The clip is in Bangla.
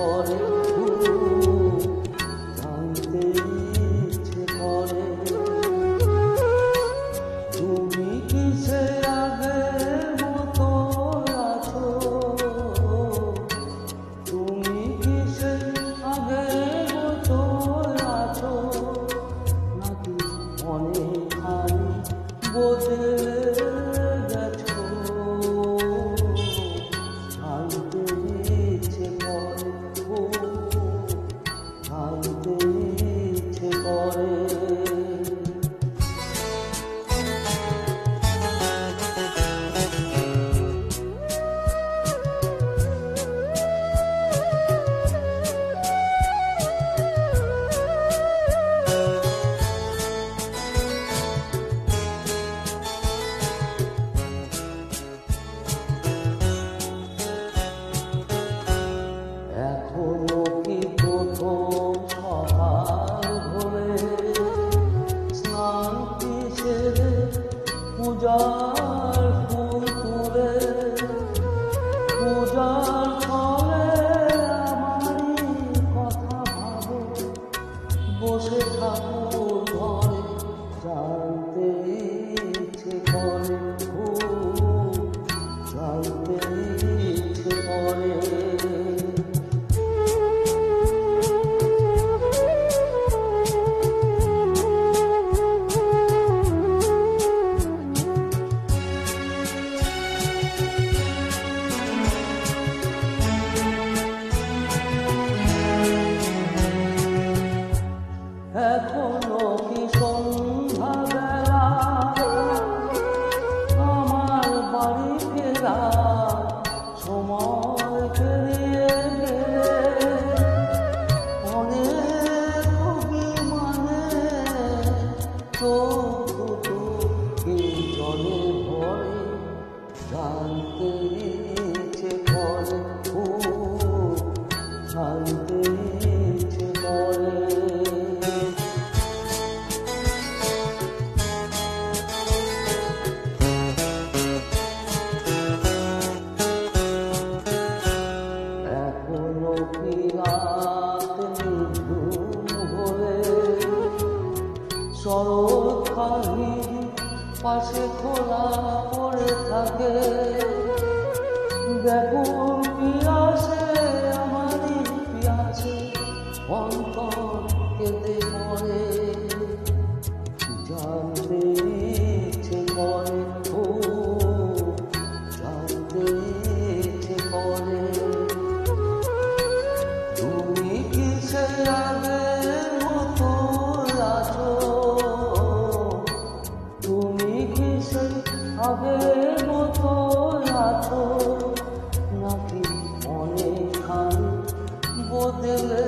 করে, জানতে ইচ্ছে করে তুমি কিসে আগের মতো আছো, তুমি কিসে আগের মতো আছো, নাকি অনেকখানি বদলে গেছো। জানতে ইচ্ছে করে, জানতে ইচ্ছে করে। এখনো কি প্রথম সকাল ভোরে স্নানটি সেরে পূজার ফুল তুলে, পূজার ফলে আমারই কথা ভাবো, বসে ঠাকুর ঘরে। জানতে ইচ্ছে করে, জানতে ইচ্ছে করে। এখনো কি সন্ধ্যাবেলা আমার বাড়ি ফেরা সময় পেরিয়ে গেলে, অনেক অভিমানে চোখ দুটো কি জলে ভরে। জানতে ইচ্ছে করে, জানতে ইচ্ছে করে। এখনো কি রাত নিঝুম হলে শরৎ কাহিনী পাশে খোলা পড়ে থাকে, ব্যাকুল পিয়াসে আমারই পিয়াসে অন্তর কেঁদে পড়ে। জানতে ইচ্ছে করে, জানতে ইচ্ছে করে তুমি কিসে আগের মতো আছো, তুমি কিসে আগের মতো আছো, নাকি অনেকখানি বদলে